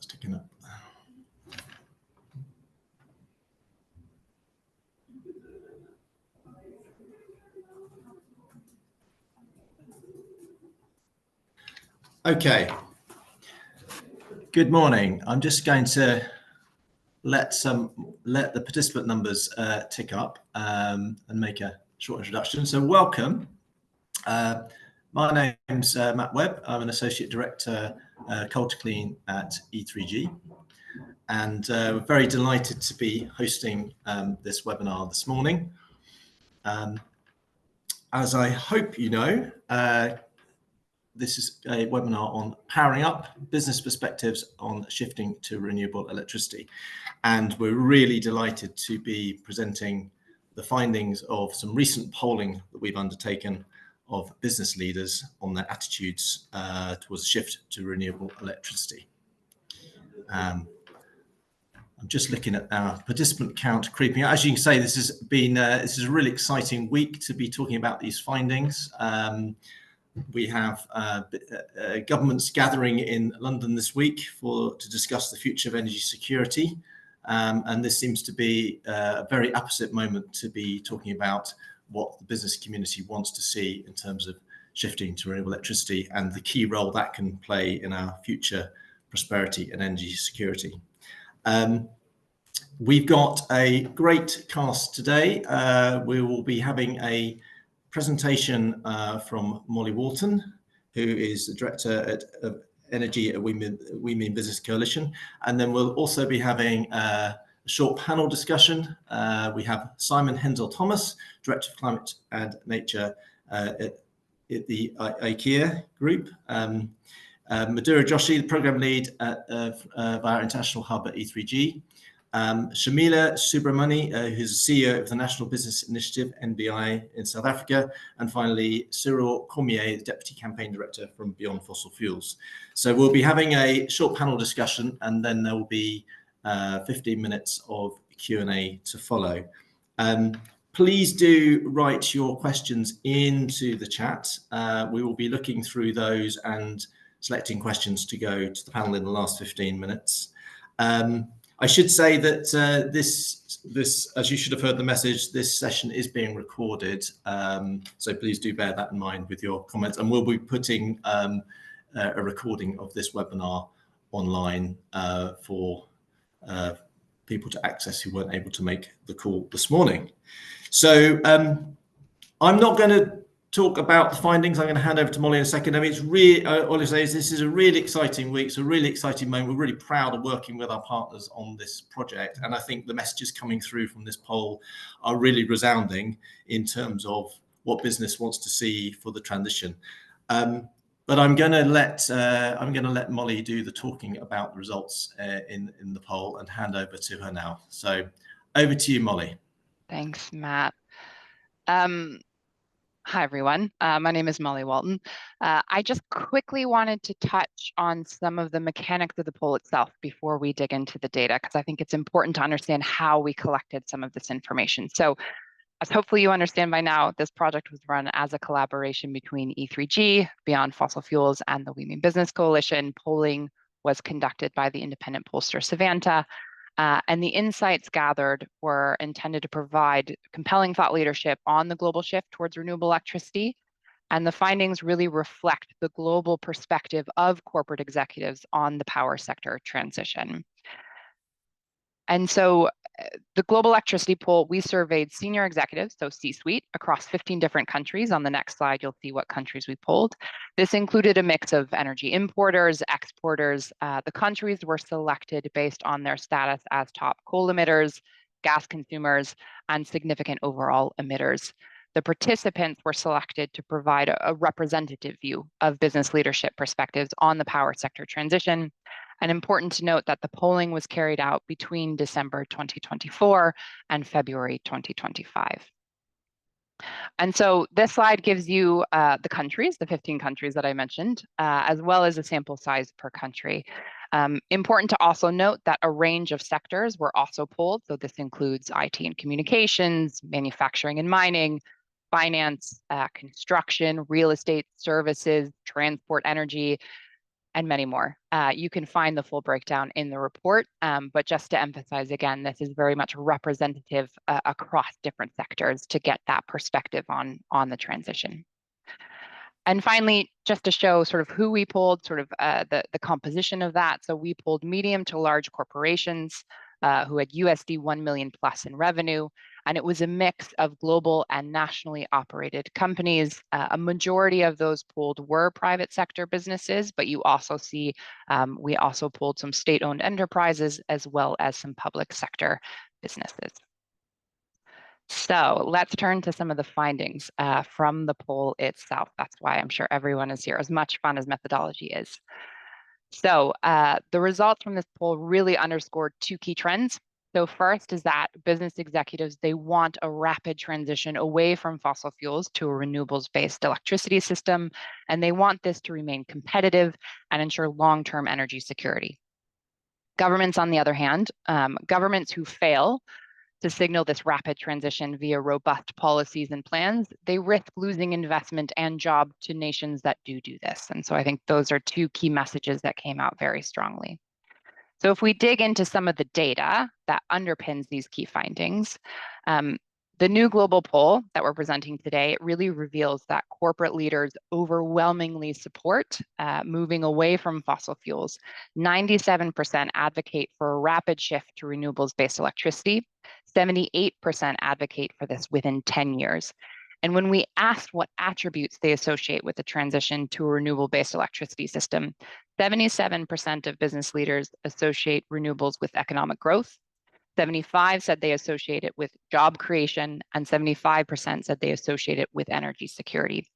sticking up. Okay. Good morning. I'm just going to let the participant numbers tick up and make a short introduction. So welcome. My name's Matt Webb. I'm an Associate Director, Coal to Clean at E3G. And we're very delighted to be hosting this webinar this morning. As I hope you know, this is a webinar on powering up business perspectives on shifting to renewable electricity. And we're really delighted to be presenting the findings of some recent polling that we've undertaken of business leaders on their attitudes towards a shift to renewable electricity. I'm just looking at our participant count creeping up. As you can say, this has been this is a really exciting week to be talking about these findings. We have governments gathering in London this week to discuss the future of energy security. And this seems to be a very opposite moment to be talking about what the business community wants to see in terms of shifting to renewable electricity and the key role that can play in our future prosperity and energy security. We've got a great cast today. We will be having a presentation from Molly Walton, who is the Director of Energy at We Mean Business Coalition. And then we'll also be having a short panel discussion. We have Simon Hensel-Thomas, Director of Climate and Nature at the IKEA Group. Madhura Joshi, the Programme Lead of our International Hub at E3G. Shamila Subramani, who's the CEO of the National Business Initiative, NBI, in South Africa. And finally, Cyril Cormier, the Deputy Campaign Director from Beyond Fossil Fuels. So we'll be having a short panel discussion, and then there will be 15 minutes of Q&A to follow. Please do write your questions into the chat. We will be looking through those and selecting questions to go to the panel in the last 15 minutes. I should say that this, as you should have heard the message, this session is being recorded. So please do bear that in mind with your comments. And we'll be putting a recording of this webinar online for people to access who weren't able to make the call this morning. So I'm not going to talk about the findings. I'm going to hand over to Molly in a second. I mean, it's really, all I say is this is a really exciting week. It's a really exciting moment. We're really proud of working with our partners on this project. And I think the messages coming through from this poll are really resounding in terms of what business wants to see for the transition. But I'm going to let Molly do the talking about the results in the poll and hand over to her now. So over to you, Molly. Thanks, Matt. Hi, everyone. My name is Molly Walton. I just quickly wanted to touch on some of the mechanics of the poll itself before we dig into the data, because I think it's important to understand how we collected some of this information. So as hopefully you understand by now, this project was run as a collaboration between E3G, Beyond Fossil Fuels, and the We Mean Business Coalition. Polling was conducted by the independent pollster Savanta. And the insights gathered were intended to provide compelling thought leadership on the global shift towards renewable electricity. And the findings really reflect the global perspective of corporate executives on the power sector transition. And so the global electricity poll, we surveyed senior executives, so C-suite, across 15 different countries. On the next slide, you'll see what countries we polled. This included a mix of energy importers, exporters. The countries were selected based on their status as top coal emitters, gas consumers, and significant overall emitters. The participants were selected to provide a representative view of business leadership perspectives on the power sector transition. And important to note that the polling was carried out between December 2024 and February 2025. And so this slide gives you the countries, the 15 countries that I mentioned, as well as a sample size per country. Important to also note that a range of sectors were also polled. So this includes IT and communications, manufacturing and mining, finance, construction, real estate, services, transport, energy. and many more. You can find the full breakdown in the report, but just to emphasize again, this is very much representative across different sectors to get that perspective on the transition. And finally, just to show sort of who we pulled, sort of the composition of that. So we pulled medium to large corporations who had USD 1 million plus in revenue. And it was a mix of global and nationally operated companies. A majority of those pulled were private sector businesses, but you also see we also pulled some state-owned enterprises as well as some public sector businesses. So let's turn to some of the findings from the poll itself. That's why I'm sure everyone is here, as much fun as methodology is. So the results from this poll really underscored two key trends. So first is that business executives, they want a rapid transition away from fossil fuels to a renewables-based electricity system, and they want this to remain competitive and ensure long-term energy security. Governments, on the other hand, governments who fail to signal this rapid transition via robust policies and plans, they risk losing investment and jobs to nations that do this. And so I think those are two key messages that came out very strongly. So if we dig into some of the data that underpins these key findings, the new global poll that we're presenting today, it really reveals that corporate leaders overwhelmingly support moving away from fossil fuels. 97% advocate for a rapid shift to renewables-based electricity. 78% advocate for this within 10 years. And when we asked what attributes they associate with the transition to a renewable-based electricity system, 77% of business leaders associate renewables with economic growth. 75% said they associate it with job creation, and 75% said they associate it with energy security.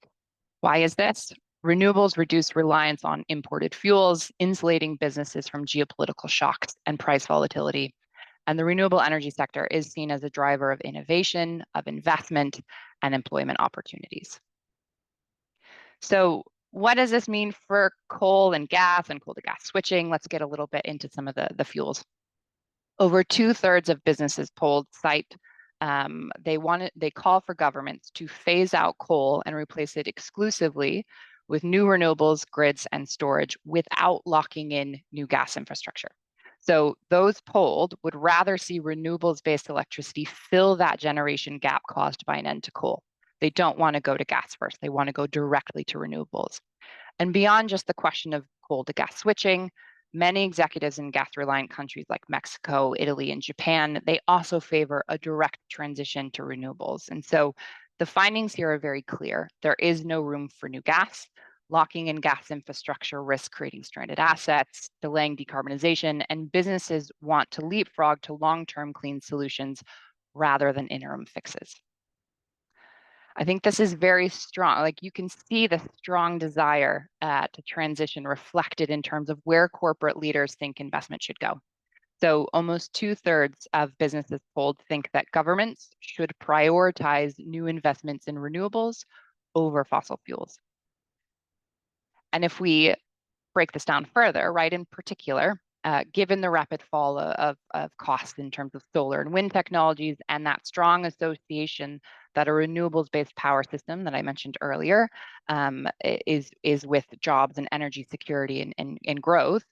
Why is this? Renewables reduce reliance on imported fuels, insulating businesses from geopolitical shocks and price volatility. And the renewable energy sector is seen as a driver of innovation, of investment, and employment opportunities. So what does this mean for coal and gas and coal to gas switching? Let's get a little bit into some of the fuels. Over 2/3 of businesses polled cite they call for governments to phase out coal and replace it exclusively with new renewables, grids, and storage without locking in new gas infrastructure. So those polled would rather see renewables-based electricity fill that generation gap caused by an end to coal. They don't want to go to gas first. They want to go directly to renewables. And beyond just the question of coal to gas switching, many executives in gas-reliant countries like Mexico, Italy, and Japan, they also favor a direct transition to renewables. And so the findings here are very clear. There is no room for new gas. Locking in gas infrastructure risks creating stranded assets, delaying decarbonization, and businesses want to leapfrog to long-term clean solutions rather than interim fixes. I think this is very strong. Like you can see the strong desire to transition reflected in terms of where corporate leaders think investment should go. So almost 2/3 of businesses polled think that governments should prioritize new investments in renewables over fossil fuels. And if we break this down further, right, in particular, given the rapid fall of costs in terms of solar and wind technologies and that strong association that a renewables-based power system that I mentioned earlier is with jobs and energy security and growth,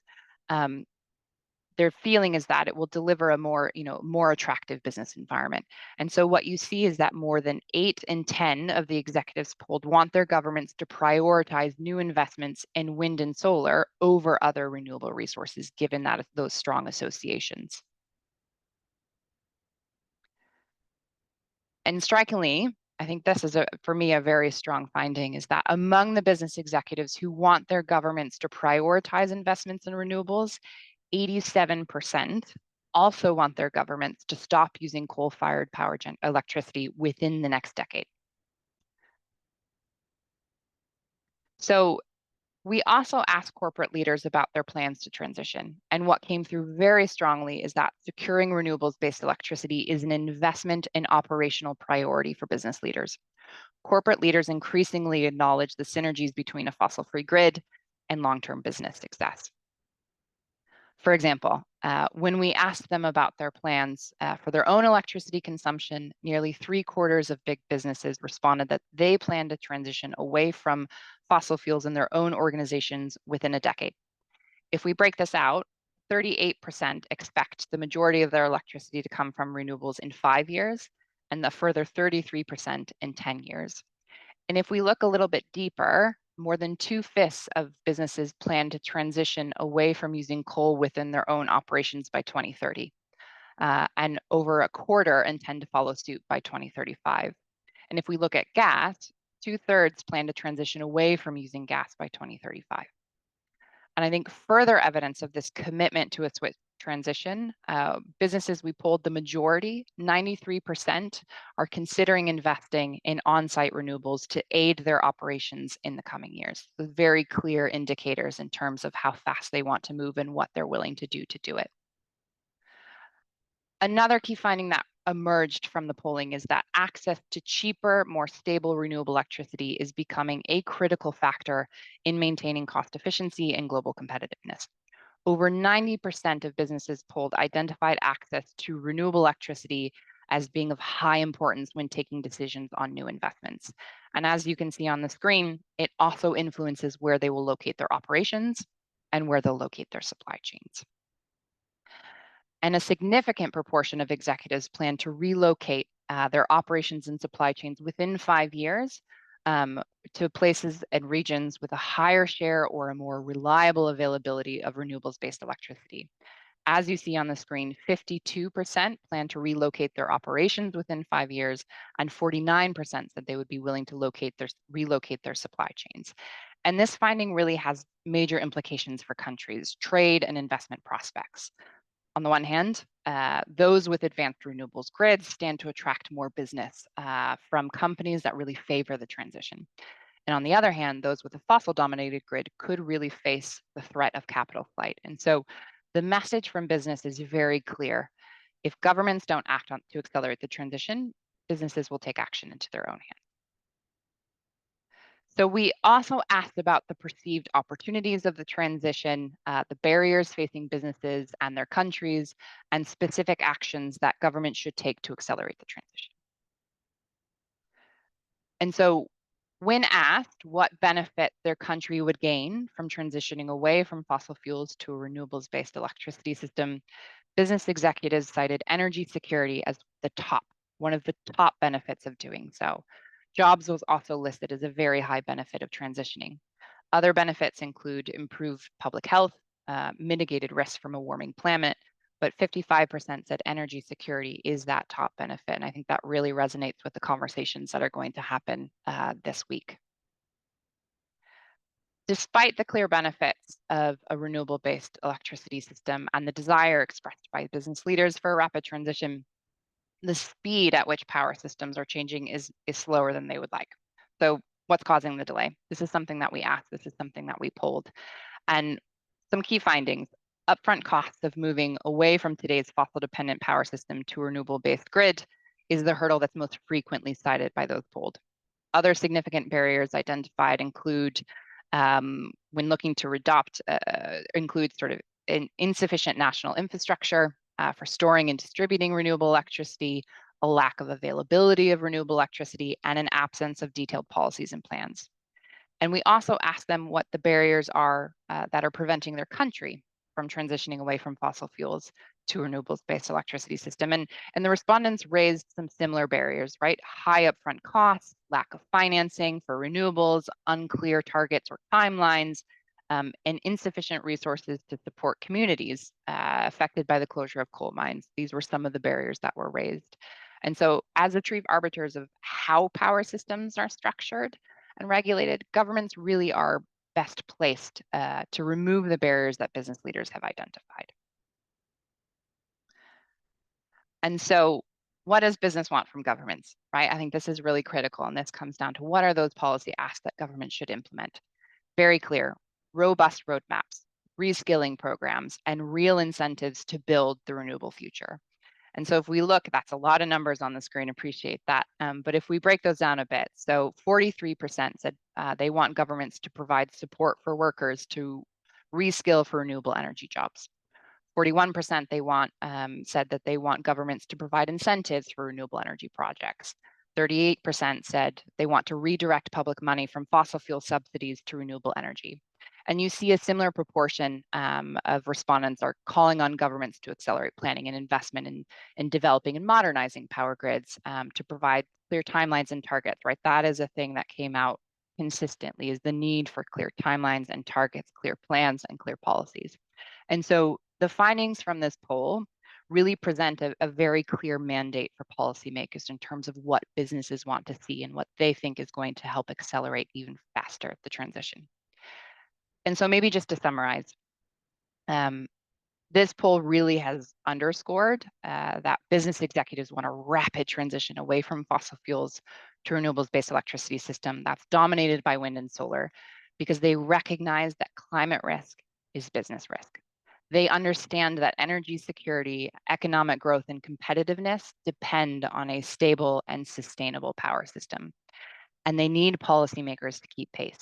their feeling is that it will deliver a more attractive business environment. And so what you see is that more than 8 in 10 of the executives polled want their governments to prioritize new investments in wind and solar over other renewable resources, given that those strong associations. And strikingly, I think this is, for me, a very strong finding, is that among the business executives who want their governments to prioritize investments in renewables, 87% also want their governments to stop using coal-fired power electricity within the next decade. So we also asked corporate leaders about their plans to transition. And what came through very strongly is that securing renewables-based electricity is an investment and operational priority for business leaders. Corporate leaders increasingly acknowledge the synergies between a fossil-free grid and long-term business success. For example, when we asked them about their plans for their own electricity consumption, nearly 3/4 of big businesses responded that they plan to transition away from fossil fuels in their own organizations within a decade. If we break this out, 38% expect the majority of their electricity to come from renewables in 5 years, and the further 33% in 10 years. And if we look a little bit deeper, more than 2/5 of businesses plan to transition away from using coal within their own operations by 2030. And over a quarter intend to follow suit by 2035. And if we look at gas, 2/3 plan to transition away from using gas by 2035. And I think further evidence of this commitment to a switch transition, businesses we polled, the majority, 93%, are considering investing in on-site renewables to aid their operations in the coming years. So very clear indicators in terms of how fast they want to move and what they're willing to do it. Another key finding that emerged from the polling is that access to cheaper, more stable renewable electricity is becoming a critical factor in maintaining cost efficiency and global competitiveness. Over 90% of businesses polled identified access to renewable electricity as being of high importance when taking decisions on new investments. And as you can see on the screen, it also influences where they will locate their operations and where they'll locate their supply chains. And a significant proportion of executives plan to relocate their operations and supply chains within 5 years to places and regions with a higher share or a more reliable availability of renewables-based electricity. As you see on the screen, 52% plan to relocate their operations within 5 years, and 49% said they would be willing to relocate their supply chains. And this finding really has major implications for countries' trade and investment prospects. On the one hand, those with advanced renewables grids stand to attract more business from companies that really favor the transition. And on the other hand, those with a fossil-dominated grid could really face the threat of capital flight. And so the message from business is very clear. If governments don't act to accelerate the transition, businesses will take action into their own hands. So we also asked about the perceived opportunities of the transition, the barriers facing businesses and their countries, and specific actions that governments should take to accelerate the transition. And so when asked what benefit their country would gain from transitioning away from fossil fuels to a renewables-based electricity system, business executives cited energy security as one of the top benefits of doing so. Jobs was also listed as a very high benefit of transitioning. Other benefits include improved public health, mitigated risk from a warming planet, but 55% said energy security is that top benefit. And I think that really resonates with the conversations that are going to happen this week. Despite the clear benefits of a renewable-based electricity system and the desire expressed by business leaders for a rapid transition, the speed at which power systems are changing is slower than they would like. So what's causing the delay? This is something that we asked. This is something that we polled. And some key findings: upfront costs of moving away from today's fossil-dependent power system to a renewable-based grid is the hurdle that's most frequently cited by those polled. Other significant barriers identified include, when looking to adopt, include sort of an insufficient national infrastructure for storing and distributing renewable electricity, a lack of availability of renewable electricity, and an absence of detailed policies and plans. And we also asked them what the barriers are that are preventing their country from transitioning away from fossil fuels to a renewables-based electricity system. And the respondents raised some similar barriers, right? High upfront costs, lack of financing for renewables, unclear targets or timelines, and insufficient resources to support communities affected by the closure of coal mines. These were some of the barriers that were raised. And so as the chief arbiters of how power systems are structured and regulated, governments really are best placed to remove the barriers that business leaders have identified. And so what does business want from governments, right? I think this is really critical, and this comes down to what are those policy asks that government should implement? Very clear: robust roadmaps, reskilling programs, and real incentives to build the renewable future. And so if we look, that's a lot of numbers on the screen, appreciate that. But if we break those down a bit, so 43% said they want governments to provide support for workers to reskill for renewable energy jobs. 41% said that they want governments to provide incentives for renewable energy projects. 38% said they want to redirect public money from fossil fuel subsidies to renewable energy. And you see a similar proportion of respondents are calling on governments to accelerate planning and investment in developing and modernizing power grids to provide clear timelines and targets, right? That is a thing that came out consistently, is the need for clear timelines and targets, clear plans, and clear policies. And so the findings from this poll really present a very clear mandate for policymakers in terms of what businesses want to see and what they think is going to help accelerate even faster the transition. And so maybe just to summarize, this poll really has underscored that business executives want a rapid transition away from fossil fuels to renewables-based electricity system that's dominated by wind and solar, because they recognize that climate risk is business risk. They understand that energy security, economic growth, and competitiveness depend on a stable and sustainable power system, and they need policymakers to keep pace.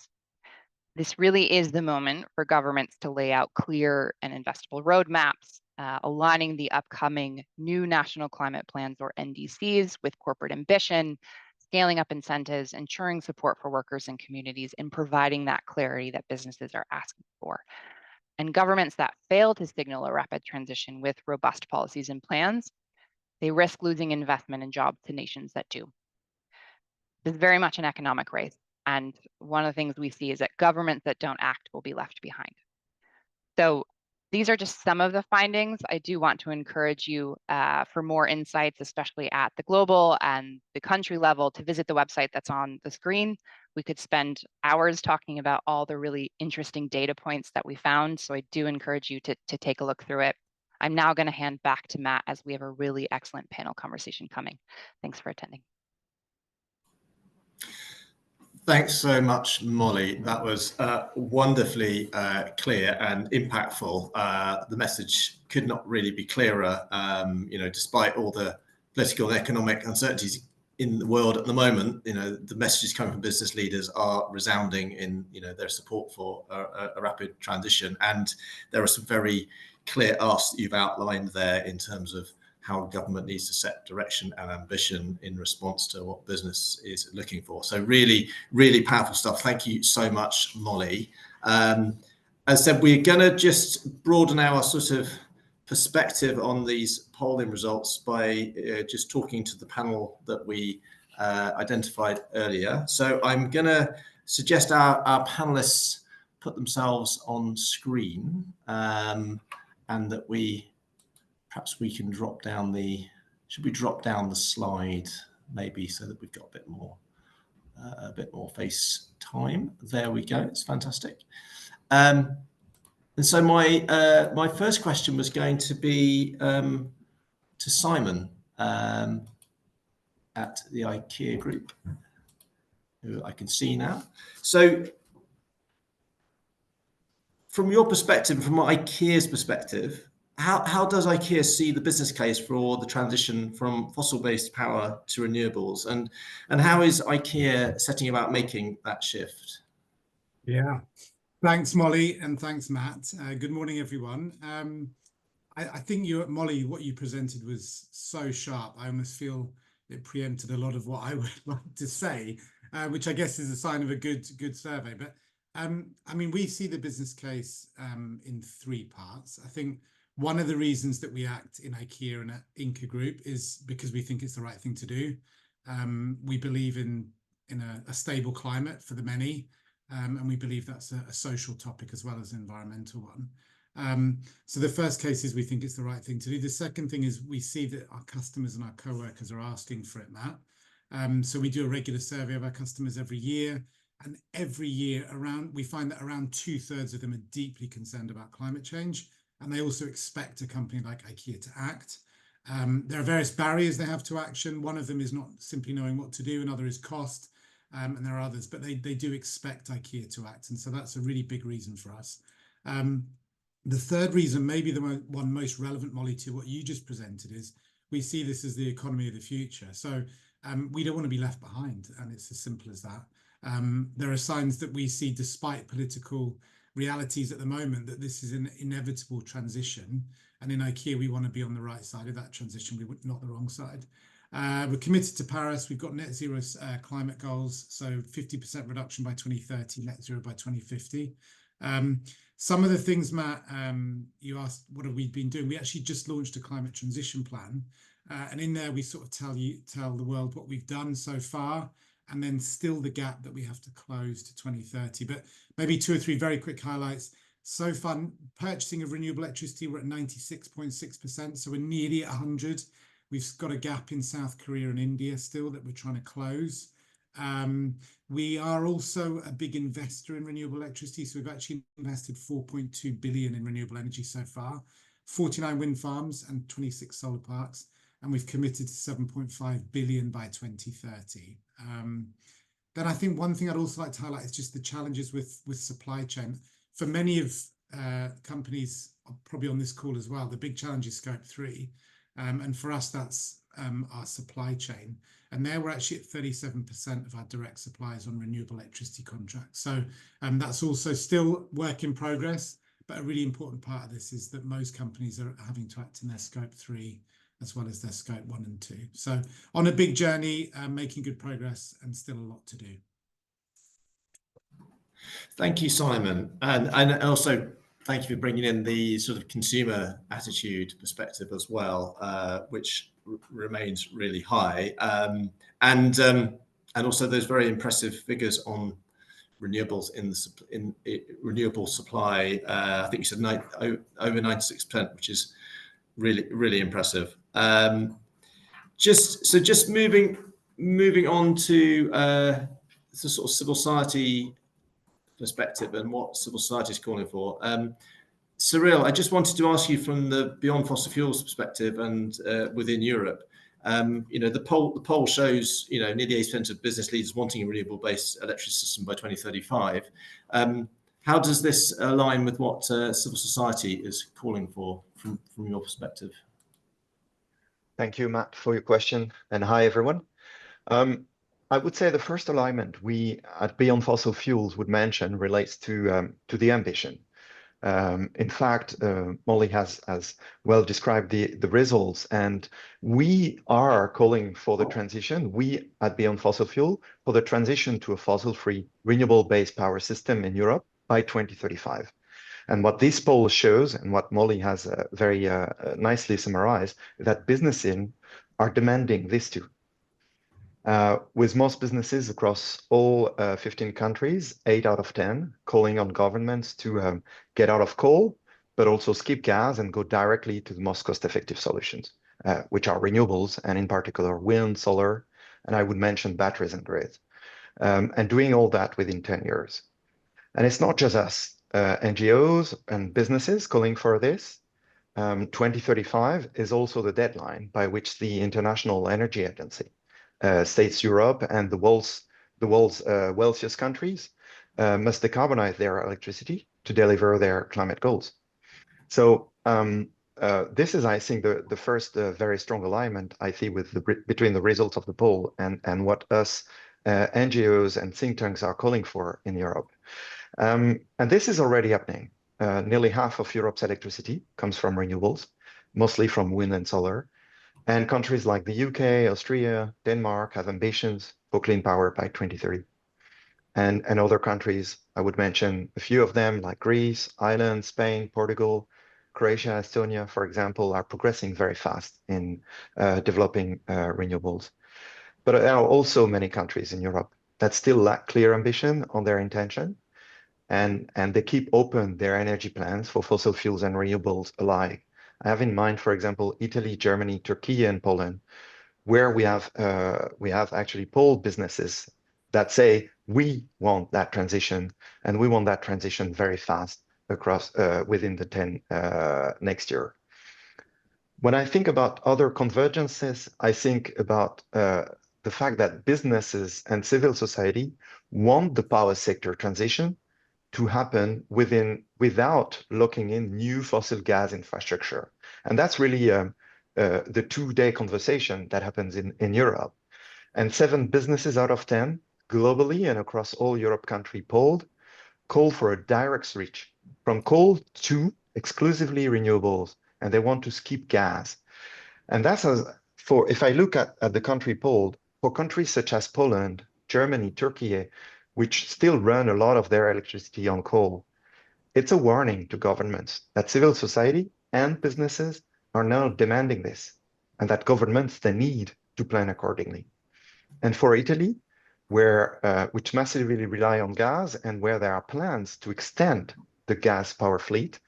This really is the moment for governments to lay out clear and investable roadmaps, aligning the upcoming new national climate plans, or NDCs, with corporate ambition, scaling up incentives, ensuring support for workers and communities, and providing that clarity that businesses are asking for. And governments that fail to signal a rapid transition with robust policies and plans, they risk losing investment and jobs to nations that do. This is very much an economic race. And one of the things we see is that governments that don't act will be left behind. So these are just some of the findings. I do want to encourage you for more insights, especially at the global and the country level, to visit the website that's on the screen. We could spend hours talking about all the really interesting data points that we found. So I do encourage you to take a look through it. I'm now going to hand back to Matt, as we have a really excellent panel conversation coming. Thanks for attending. Thanks so much, Molly. That was wonderfully clear and impactful. The message could not really be clearer. Despite all the political and economic uncertainties in the world at the moment, the messages coming from business leaders are resounding in, their support for a rapid transition. And there are some very clear asks that you've outlined there in terms of how government needs to set direction and ambition in response to what business is looking for. So really, really powerful stuff. Thank you so much, Molly. As I said, we're going to just broaden our sort of perspective on these polling results by just talking to the panel that we identified earlier. So I'm going to suggest our panelists put themselves on screen, and that perhaps we can drop down should we drop down the slide maybe, so that we've got a bit more face time? There we go. It's fantastic. And so my first question was going to be to Simon at the IKEA Group, who I can see now. So from your perspective, from IKEA's perspective, how does IKEA see the business case for the transition from fossil-based power to renewables, and how is IKEA setting about making that shift? Yeah, thanks, Molly, and thanks, Matt. Good morning, everyone. I think Molly, what you presented was so sharp. I almost feel it preempted a lot of what I would like to say, which I guess is a sign of a good survey. But I mean, we see the business case in three parts. I think one of the reasons that we act in IKEA and at Inca Group is because we think it's the right thing to do. We believe in a stable climate for the many, and we believe that's a social topic as well as an environmental one. So the first case is we think it's the right thing to do. The second thing is we see that our customers and our co-workers are asking for it, Matt. So we do a regular survey of our customers every year, and every year we find that around 2/3 of them are deeply concerned about climate change, and they also expect a company like IKEA to act. There are various barriers they have to action. One of them is not simply knowing what to do, another is cost, and there are others, but they do expect IKEA to act, and so that's a really big reason for us. The third reason, maybe the one most relevant, Molly, to what you just presented, is we see this as the economy of the future. So we don't want to be left behind, and it's as simple as that. There are signs that we see, despite political realities at the moment, that this is an inevitable transition, and in IKEA we want to be on the right side of that transition, not the wrong side. We're committed to Paris. We've got net zero climate goals, so 50% reduction by 2030, net zero by 2050. Some of the things, Matt, you asked, what have we been doing? We actually just launched a climate transition plan. And in there, we sort of tell the world what we've done so far, and then still the gap that we have to close to 2030. But maybe 2 or 3 very quick highlights. So far, purchasing of renewable electricity, we're at 96.6%, so we're nearly at 100. We've got a gap in South Korea and India still that we're trying to close. We are also a big investor in renewable electricity, so we've actually invested 4.2 billion in renewable energy so far, 49 wind farms and 26 solar parks, and we've committed to 7.5 billion by 2030. Then I think one thing I'd also like to highlight is just the challenges with supply chain. For many of companies probably on this call as well, the big challenge is Scope 3. And for us, that's our supply chain. And there we're actually at 37% of our direct suppliers on renewable electricity contracts. So that's also still work in progress. But a really important part of this is that most companies are having to act in their Scope 3 as well as their Scope 1 and 2. So on a big journey, making good progress and still a lot to do. Thank you, Simon. And also thank you for bringing in the sort of consumer attitude perspective as well, which remains really high. And also those very impressive figures on renewables in renewable supply. I think you said over 96%, which is really impressive. Just moving on to the sort of civil society perspective and what civil society is calling for. Cyril, I just wanted to ask you from the beyond fossil fuels perspective and within Europe. The poll shows nearly 80% of business leaders wanting a renewable-based electricity system by 2035. How does this align with what civil society is calling for from your perspective? Thank you, Matt, for your question, and hi, everyone. I would say the first alignment we at Beyond Fossil Fuels would mention relates to the ambition. In fact, Molly has well described the results, and we are calling for the transition, we at Beyond Fossil Fuel, for the transition to a fossil-free, renewable-based power system in Europe by 2035. And what this poll shows, and what Molly has very nicely summarized, that businesses are demanding this too. With most businesses across all 15 countries, 8 out of 10, calling on governments to get out of coal, but also skip gas and go directly to the most cost-effective solutions, which are renewables, and in particular wind, solar, and I would mention batteries and grids, and doing all that within 10 years. And it's not just us, NGOs and businesses calling for this. 2035 is also the deadline by which the International Energy Agency states Europe and the world's wealthiest countries must decarbonize their electricity to deliver their climate goals. So this is, I think, the first very strong alignment I see between the results of the poll and what us NGOs and think tanks are calling for in Europe. And this is already happening. Nearly half of Europe's electricity comes from renewables, mostly from wind and solar. And countries like the UK, Austria, Denmark have ambitions for clean power by 2030. And other countries, I would mention a few of them, like Greece, Ireland, Spain, Portugal, Croatia, Estonia, for example, are progressing very fast in developing renewables. But there are also many countries in Europe that still lack clear ambition on their intention. And they keep open their energy plans for fossil fuels and renewables alike. I have in mind, for example, Italy, Germany, Türkiye, and Poland, where we have actually polled businesses that say we want that transition, and we want that transition very fast across within the 10 next year. When I think about other convergences, I think about the fact that businesses and civil society want the power sector transition to happen without locking in new fossil gas infrastructure. And that's really the two-day conversation that happens in Europe. And 7 businesses out of 10 globally and across all Europe countries polled call for a direct switch from coal to exclusively renewables, and they want to skip gas. And that's if I look at the country polled, for countries such as Poland, Germany, Türkiye, which still run a lot of their electricity on coal, it's a warning to governments that civil society and businesses are now demanding this, and that governments, they need to plan accordingly. And for Italy, which massively rely on gas and where there are plans to extend the gas power fleet,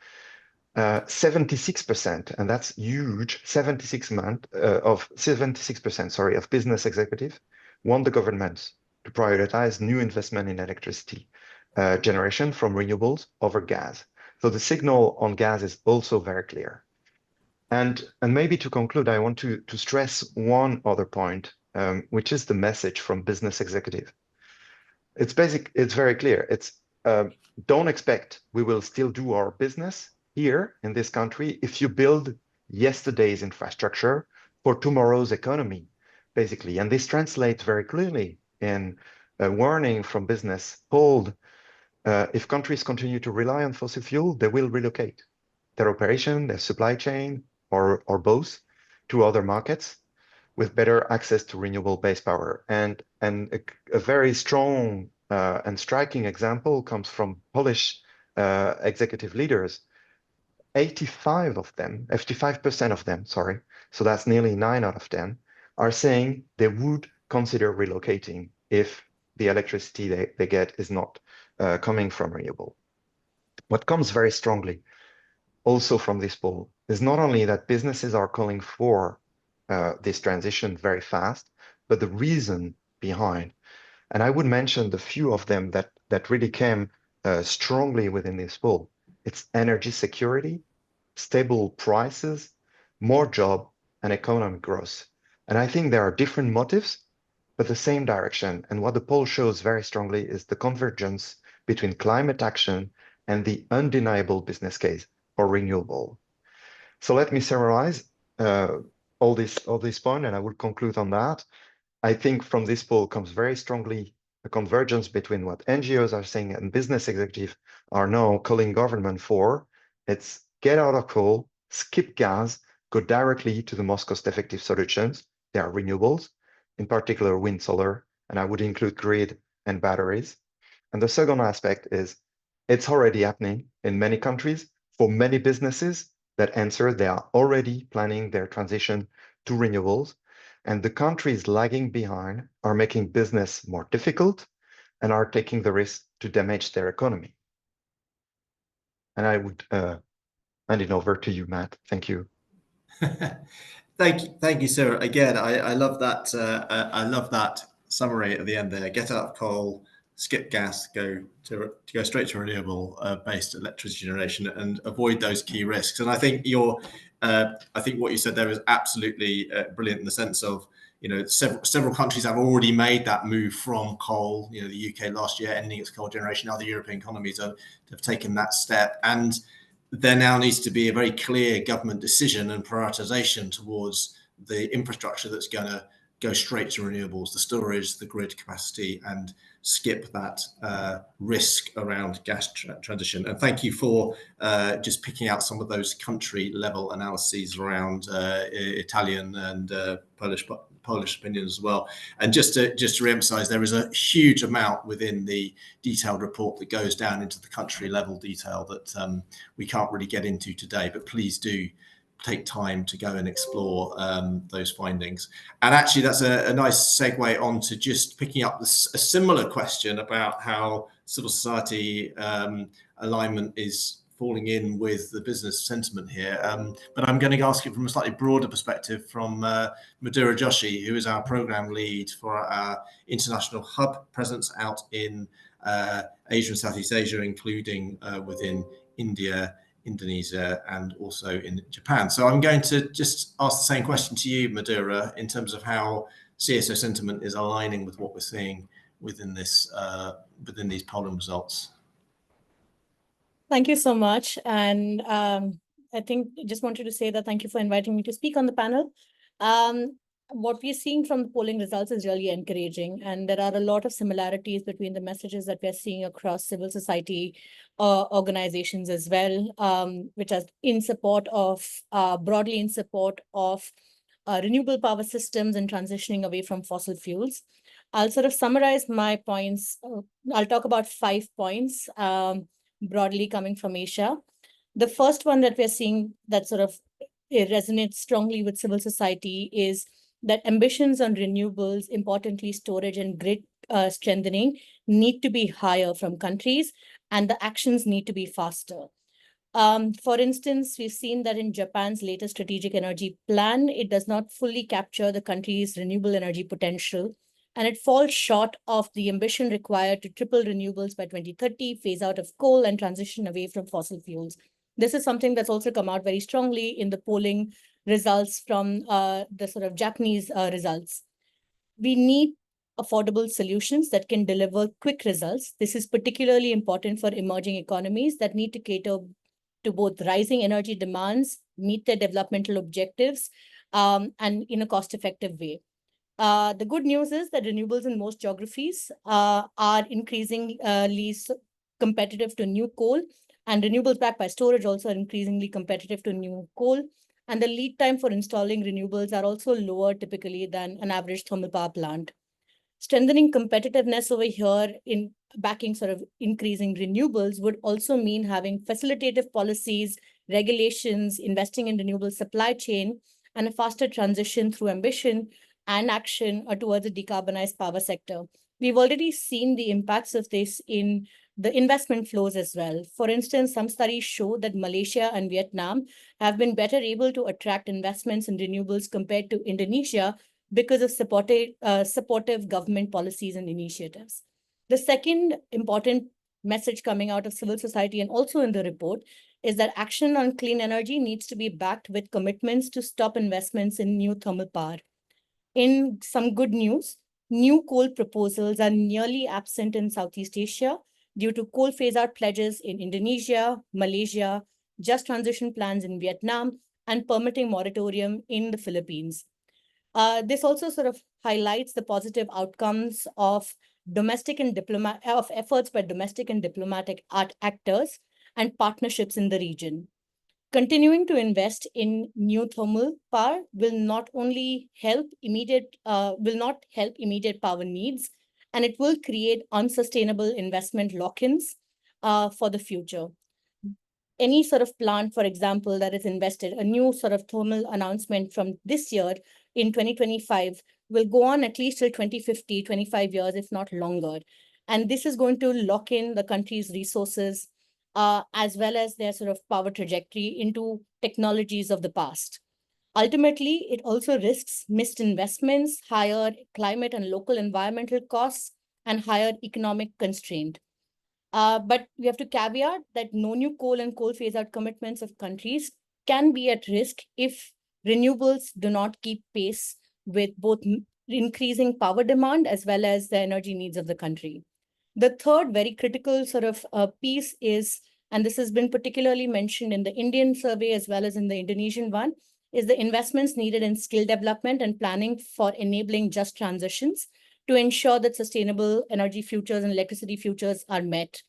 76%, and that's huge, 76%, sorry, of business executives want the government to prioritize new investment in electricity generation from renewables over gas. So the signal on gas is also very clear. And maybe to conclude, I want to stress one other point, which is the message from business executive. It's very clear. It's don't expect we will still do our business here in this country if you build yesterday's infrastructure for tomorrow's economy, basically. And this translates very clearly in a warning from business told if countries continue to rely on fossil fuel, they will relocate their operation, their supply chain, or both to other markets with better access to renewable-based power. And a very strong and striking example comes from Polish executive leaders. 85% of them, sorry, so that's nearly 9 out of 10, are saying they would consider relocating if the electricity they get is not coming from renewable. What comes very strongly also from this poll is not only that businesses are calling for this transition very fast, but the reason behind. And I would mention the few of them that really came strongly within this poll. It's energy security, stable prices, more job, and economic growth. And I think there are different motives, but the same direction. And what the poll shows very strongly is the convergence between climate action and the undeniable business case for renewable. So let me summarize all this point, and I will conclude on that. I think from this poll comes very strongly a convergence between what NGOs are saying and business executives are now calling government for. It's get out of coal, skip gas, go directly to the most cost-effective solutions. They are renewables, in particular wind, solar, and I would include grid and batteries. And the second aspect is it's already happening in many countries. For many businesses that answer, they are already planning their transition to renewables. And the countries lagging behind are making business more difficult and are taking the risk to damage their economy. And I would hand it over to you, Matt. Thank you. Thank you, Sarah. Again, I love that. I love that summary at the end there. Get out of coal, skip gas, go straight to renewable based electricity generation, and avoid those key risks. And I think what you said there is absolutely brilliant in the sense of, several countries have already made that move from coal. The UK last year ending its coal generation. Other European economies have taken that step, and there now needs to be a very clear government decision and prioritization towards the infrastructure that's going to go straight to renewables, the storage, the grid capacity, and skip that risk around gas transition. And thank you for just picking out some of those country level analyses around Italian and Polish opinions as well. And just to re-emphasize, there is a huge amount within the detailed report that goes down into the country level detail that we can't really get into today, but please do take time to go and explore those findings. And actually that's a nice segue on to just picking up a similar question about how civil society alignment is falling in with the business sentiment here. But I'm going to ask you from a slightly broader perspective from Madhura Joshi, who is our program lead for our international hub presence out in Asia and Southeast Asia, including within India, Indonesia, and also in Japan. So I'm going to just ask the same question to you, Madhura, in terms of how CSO sentiment is aligning with what we're seeing within this within these polling results. Thank you so much. And I think I just wanted to say that thank you for inviting me to speak on the panel. What we're seeing from the polling results is really encouraging. And there are a lot of similarities between the messages that we're seeing across civil society organizations as well, which are in support of, broadly in support of renewable power systems and transitioning away from fossil fuels. I'll sort of summarize my points. I'll talk about 5 points. broadly coming from Asia. The first one that we're seeing that sort of resonates strongly with civil society is that ambitions on renewables, importantly storage and grid strengthening, need to be higher from countries, and the actions need to be faster. For instance, we've seen that in Japan's latest strategic energy plan, it does not fully capture the country's renewable energy potential, and it falls short of the ambition required to triple renewables by 2030, phase out of coal, and transition away from fossil fuels. This is something that's also come out very strongly in the polling results from the sort of Japanese results. We need affordable solutions that can deliver quick results. This is particularly important for emerging economies that need to cater to both rising energy demands, meet their developmental objectives, and in a cost-effective way. The good news is that renewables in most geographies are increasingly competitive to new coal, and renewables backed by storage also are increasingly competitive to new coal. And the lead time for installing renewables are also lower typically than an average thermal power plant. Strengthening competitiveness over here in backing sort of increasing renewables would also mean having facilitative policies, regulations, investing in renewable supply chain, and a faster transition through ambition and action towards a decarbonized power sector. We've already seen the impacts of this in the investment flows as well. For instance, some studies show that Malaysia and Vietnam have been better able to attract investments in renewables compared to Indonesia because of supportive government policies and initiatives. The second important message coming out of civil society and also in the report is that action on clean energy needs to be backed with commitments to stop investments in new thermal power. In some good news, new coal proposals are nearly absent in Southeast Asia due to coal phase-out pledges in Indonesia, Malaysia, just transition plans in Vietnam, and permitting moratorium in the Philippines. This also sort of highlights the positive outcomes of efforts by domestic and diplomatic actors and partnerships in the region. Continuing to invest in new thermal power will not help immediate power needs, and it will create unsustainable investment lock-ins for the future. Any sort of plant, for example, that is invested, a new sort of thermal announcement from this year in 2025 will go on at least till 2050, 25 years, if not longer. And this is going to lock in the country's resources as well as their sort of power trajectory into technologies of the past. Ultimately, it also risks missed investments, higher climate and local environmental costs, and higher economic constraint. But we have to caveat that no new coal and coal phase-out commitments of countries can be at risk if renewables do not keep pace with both increasing power demand as well as the energy needs of the country. The third very critical sort of piece is, and this has been particularly mentioned in the Indian survey as well as in the Indonesian one, is the investments needed in skill development and planning for enabling just transitions to ensure that sustainable energy futures and electricity futures are met.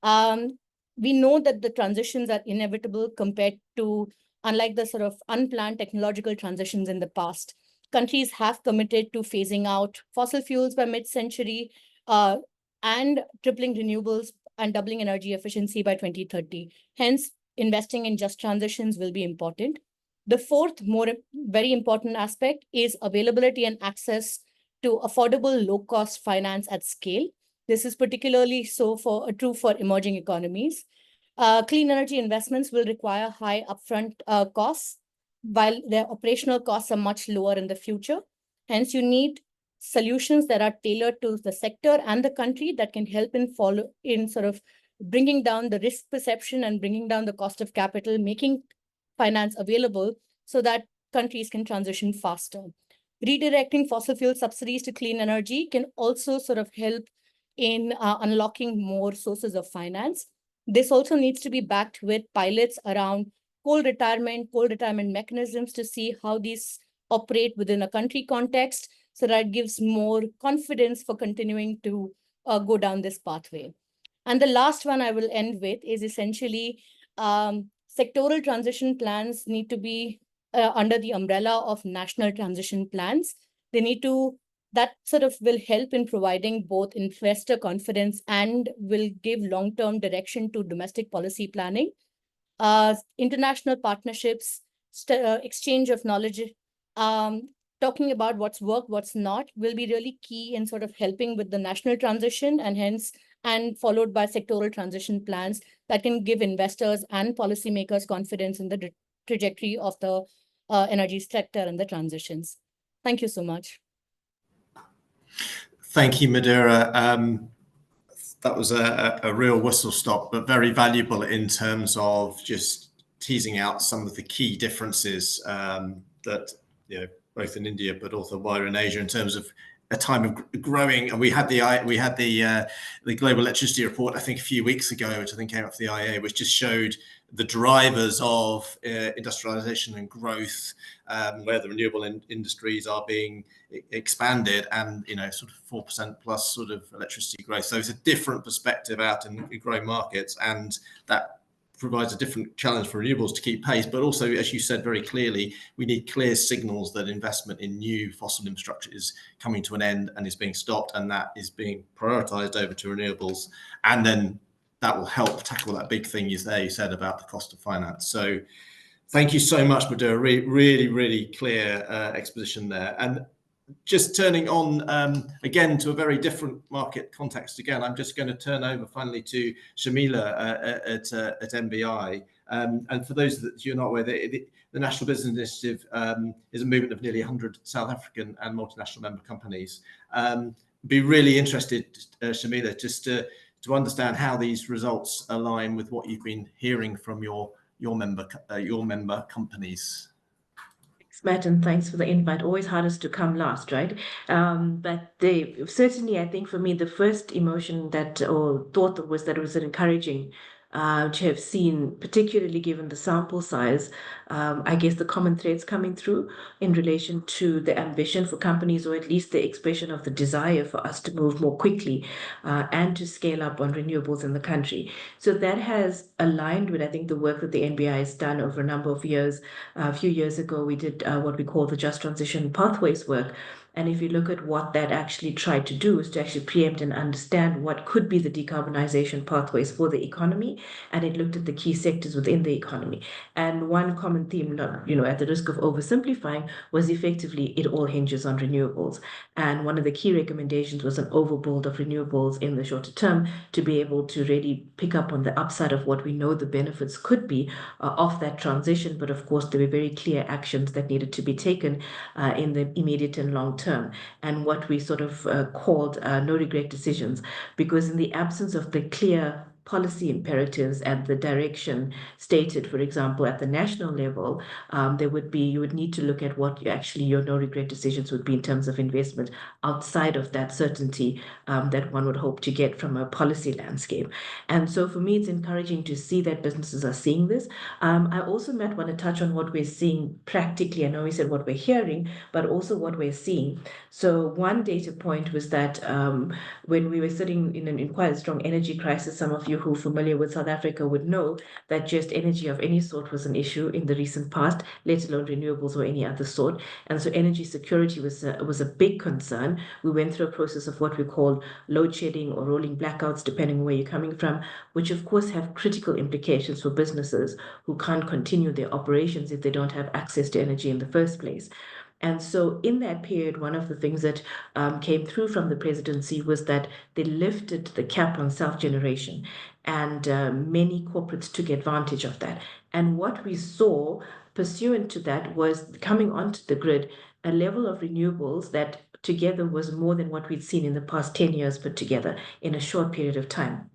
We know that the transitions are inevitable compared to, unlike the sort of unplanned technological transitions in the past. Countries have committed to phasing out fossil fuels by mid-century and tripling renewables and doubling energy efficiency by 2030. Hence, investing in just transitions will be important. The fourth, very important aspect is availability and access to affordable, low-cost finance at scale. This is particularly true for emerging economies. Clean energy investments will require high upfront costs, while their operational costs are much lower in the future. Hence, you need solutions that are tailored to the sector and the country that can help in sort of bringing down the risk perception and bringing down the cost of capital, making finance available so that countries can transition faster. Redirecting fossil fuel subsidies to clean energy can also sort of help in unlocking more sources of finance. This also needs to be backed with pilots around coal retirement mechanisms to see how these operate within a country context, so that it gives more confidence for continuing to go down this pathway. And the last one I will end with is essentially sectoral transition plans need to be under the umbrella of national transition plans. They need to that sort of will help in providing both investor confidence and will give long-term direction to domestic policy planning. International partnerships, exchange of knowledge, talking about what's worked, what's not, will be really key in sort of helping with the national transition, and followed by sectoral transition plans that can give investors and policymakers confidence in the trajectory of the energy sector and the transitions. Thank you so much. Thank you, Madhura. That was a real whistle stop, but very valuable in terms of just teasing out some of the key differences that, both in India but also wider in Asia, in terms of a time of growing. And we had the Global Electricity Report, I think, a few weeks ago, which I think came up for the IEA, which just showed the drivers of industrialization and growth, where the renewable industries are being expanded, and sort of 4% plus sort of electricity growth. So it's a different perspective out in growing markets, and that provides a different challenge for renewables to keep pace. But also, as you said very clearly, we need clear signals that investment in new fossil infrastructure is coming to an end and is being stopped, and that is being prioritized over to renewables. And then that will help tackle that big thing you said about the cost of finance. So thank you so much, Madhura. Really, really clear exposition there. And just turning on again to a very different market context again, I'm just going to turn over finally to Shamila at NBI. And for those that you're not aware, the National Business Initiative is a movement of nearly 100 South African and multinational member companies. Be really interested, Shamila, just to understand how these results align with what you've been hearing from your member companies. Matt, and thanks for the invite. Always hardest to come last, right? But certainly, I think for me, the first emotion or thought that was encouraging to have seen, particularly given the sample size, I guess the common threads coming through in relation to the ambition for companies, or at least the expression of the desire for us to move more quickly and to scale up on renewables in the country. So that has aligned with, I think, the work that the NBI has done over a number of years. A few years ago, we did what we call the Just Transition Pathways work. And if you look at what that actually tried to do, is to actually preempt and understand what could be the decarbonization pathways for the economy. And it looked at the key sectors within the economy. And one common theme, at the risk of oversimplifying, was effectively it all hinges on renewables. And one of the key recommendations was an overbuild of renewables in the shorter term to be able to really pick up on the upside of what we know the benefits could be of that transition. But of course, there were very clear actions that needed to be taken in the immediate and long term. And what we sort of called no regret decisions, because in the absence of the clear policy imperatives and the direction stated, for example, at the national level, you would need to look at what your no regret decisions would be in terms of investment outside of that certainty that one would hope to get from a policy landscape. And so for me, it's encouraging to see that businesses are seeing this. I also, Matt, want to touch on what we're seeing practically. I know we said what we're hearing, but also what we're seeing. So one data point was that when we were sitting in quite a strong energy crisis, some of you who are familiar with South Africa would know that just energy of any sort was an issue in the recent past, let alone renewables or any other sort. And so energy security was a big concern. We went through a process of what we call load shedding or rolling blackouts, depending on where you're coming from, which of course have critical implications for businesses who can't continue their operations if they don't have access to energy in the first place. And so in that period, one of the things that came through from the presidency was that they lifted the cap on self-generation, and many corporates took advantage of that. And what we saw pursuant to that was coming onto the grid a level of renewables that together was more than what we'd seen in the past 10 years put together in a short period of time.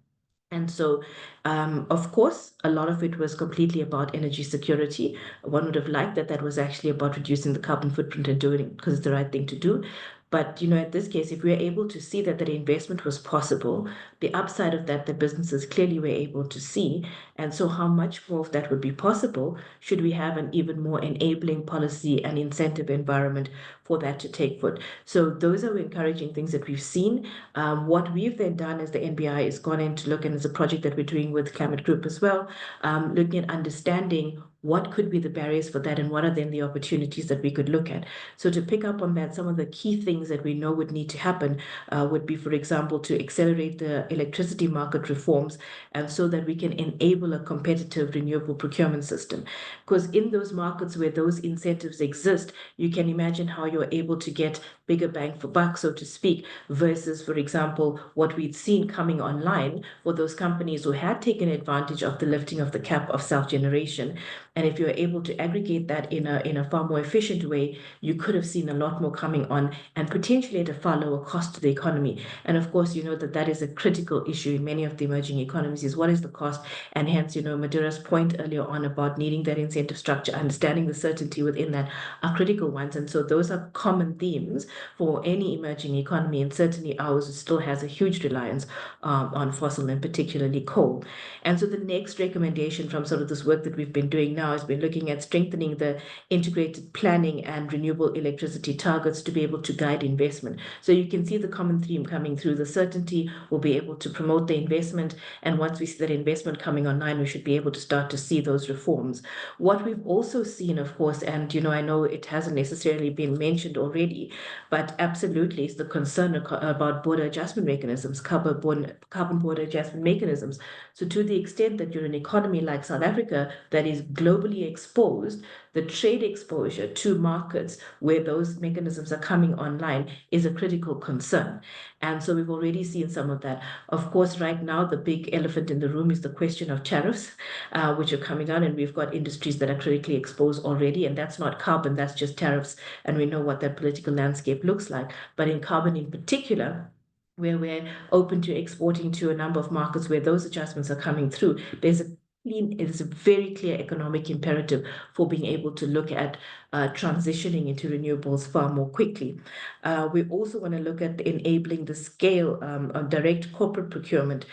And so, of course, a lot of it was completely about energy security. One would have liked that was actually about reducing the carbon footprint and doing it because it's the right thing to do. But, at this case, if we're able to see that the investment was possible, the upside of that, the businesses clearly were able to see. And so how much more of that would be possible should we have an even more enabling policy and incentive environment for that to take foot. So those are encouraging things that we've seen. What we've then done as the NBI is gone in to look, and it's a project that we're doing with Climate Group as well, looking at understanding what could be the barriers for that and what are then the opportunities that we could look at. So to pick up on that, some of the key things that we know would need to happen would be, for example, to accelerate the electricity market reforms, and so that we can enable a competitive renewable procurement system. Because in those markets where those incentives exist, you can imagine how you're able to get bigger bang for buck, so to speak, versus, for example, what we'd seen coming online for those companies who had taken advantage of the lifting of the cap of self-generation. And if you're able to aggregate that in a far more efficient way, you could have seen a lot more coming on, and potentially at a far lower cost to the economy. And of course, you know that is a critical issue in many of the emerging economies, is what is the cost? And hence, you know, Madura's point earlier on about needing that incentive structure, understanding the certainty within that, are critical ones. And so those are common themes for any emerging economy, and certainly ours still has a huge reliance on fossil, and particularly coal. And so the next recommendation from sort of this work that we've been doing now has been looking at strengthening the integrated planning and renewable electricity targets to be able to guide investment. So you can see the common theme coming through. The certainty will be able to promote the investment, and once we see that investment coming online, we should be able to start to see those reforms. What we've also seen, of course, and you know, I know it hasn't necessarily been mentioned already, but absolutely is the concern about border adjustment mechanisms, carbon border adjustment mechanisms. So to the extent that you're an economy like South Africa that is globally exposed, the trade exposure to markets where those mechanisms are coming online is a critical concern. And so we've already seen some of that. Of course, right now, the big elephant in the room is the question of tariffs, which are coming out, and we've got industries that are critically exposed already, and that's not carbon, that's just tariffs, and we know what that political landscape looks like. But in carbon in particular, where we're open to exporting to a number of markets where those adjustments are coming through, it is a very clear economic imperative for being able to look at transitioning into renewables far more quickly. We also want to look at enabling the scale of direct corporate procurement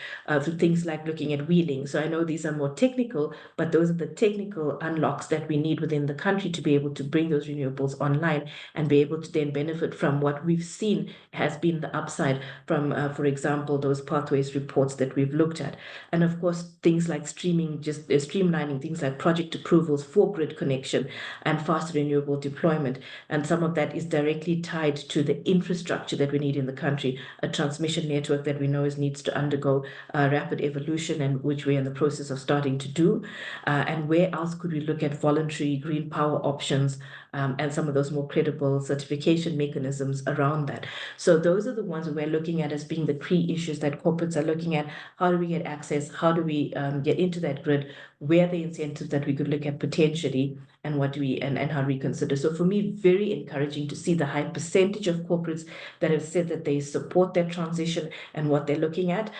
through things like looking at wheeling. So I know these are more technical, but those are the technical unlocks that we need within the country to be able to bring those renewables online and be able to then benefit from what we've seen has been the upside from, for example, those pathways reports that we've looked at. And of course, things like streamlining things like project approvals for grid connection and faster renewable deployment. And some of that is directly tied to the infrastructure that we need in the country, a transmission network that we know needs to undergo rapid evolution, and which we're in the process of starting to do. And where else could we look at voluntary green power options and some of those more credible certification mechanisms around that? So those are the ones that we're looking at as being the key issues that corporates are looking at. How do we get access? How do we get into that grid? Where are the incentives that we could look at potentially, and what do we and how do we consider? So for me, very encouraging to see the high percentage of corporates that have said that they support that transition and what they're looking at.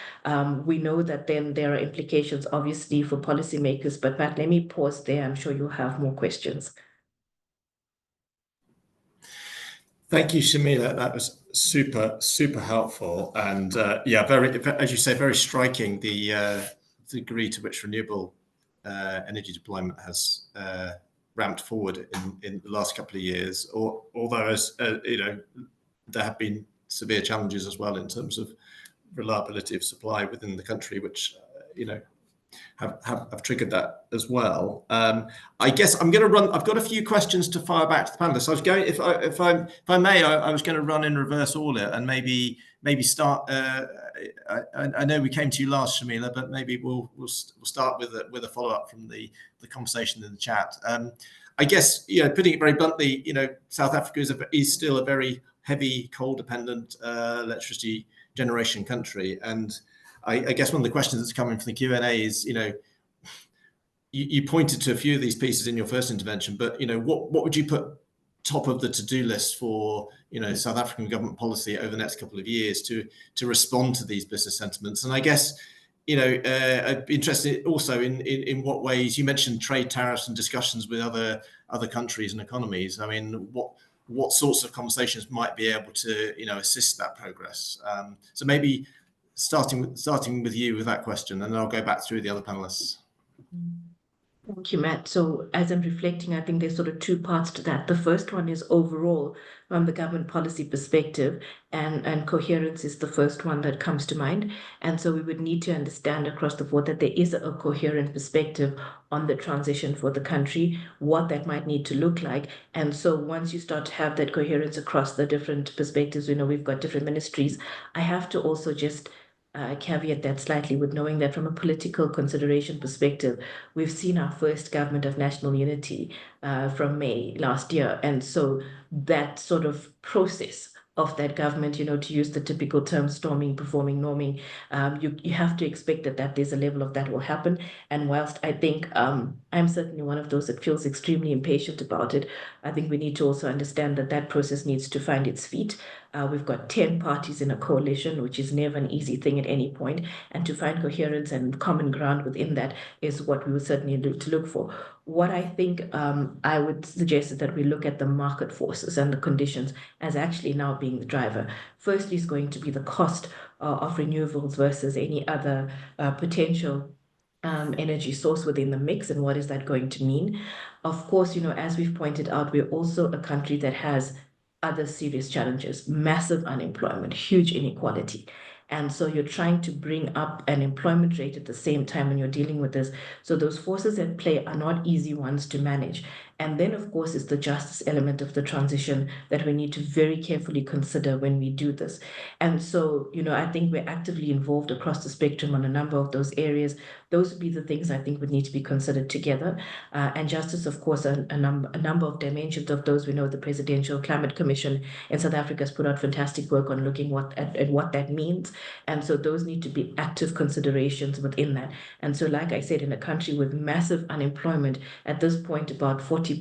We know that then there are implications, obviously, for policymakers. But Matt, let me pause there. I'm sure you'll have more questions. Thank you, Shamila. That was super helpful, and yeah, very, as you say, very striking, the degree to which renewable energy deployment has ramped forward in the last couple of years. Although, as you know, there have been severe challenges as well in terms of reliability of supply within the country, which you know have triggered that as well. I guess I'm going to run. I've got a few questions to fire back to the panelists. I was going, if I may, I was going to run in reverse order and maybe start. I know we came to you last, Shamila, but maybe we'll start with a follow up from the conversation in the chat. I guess, you know, putting it very bluntly, you know, South Africa is still a very heavy coal dependent electricity generation country, and I guess one of the questions that's coming from the Q&A is, you know, you pointed to a few of these pieces in your first intervention, but, you know, what would you put top of the to-do list for, you know, South African government policy over the next couple of years to respond to these business sentiments? And I guess, you know, I'd be interested also in what ways, you mentioned trade tariffs and discussions with other countries and economies. I mean, what sorts of conversations might be able to, you know, assist that progress? So maybe starting with you with that question, and then I'll go back through the other panelists. Thank you, Matt. So as I'm reflecting, I think there's sort of two parts to that. The first one is overall from the government policy perspective, and coherence is the first one that comes to mind. And so we would need to understand across the board that there is a coherent perspective on the transition for the country, what that might need to look like. And so once you start to have that coherence across the different perspectives, we've got different ministries. I have to also just caveat that slightly with knowing that from a political consideration perspective, we've seen our first government of national unity from May last year. And so that sort of process of that government, to use the typical term storming, performing, norming, you have to expect that there's a level of that will happen. And whilst I think I'm certainly one of those that feels extremely impatient about it, I think we need to also understand that process needs to find its feet. We've got 10 parties in a coalition, which is never an easy thing at any point. And to find coherence and common ground within that is what we would certainly look for. What I think I would suggest is that we look at the market forces and the conditions as actually now being the driver. Firstly is going to be the cost of renewables versus any other potential energy source within the mix, and what is that going to mean? Of course, as we've pointed out, we're also a country that has other serious challenges, massive unemployment, huge inequality. And so you're trying to bring up an employment rate at the same time when you're dealing with this. So those forces at play are not easy ones to manage. And then, of course, it's the justice element of the transition that we need to very carefully consider when we do this. And so, I think we're actively involved across the spectrum on a number of those areas. Those would be the things I think would need to be considered together. And justice, of course, a number of dimensions of those. We know the Presidential Climate Commission in South Africa has put out fantastic work on looking at what that means. And so those need to be active considerations within that. And so, like I said, in a country with massive unemployment, at this point, about 40%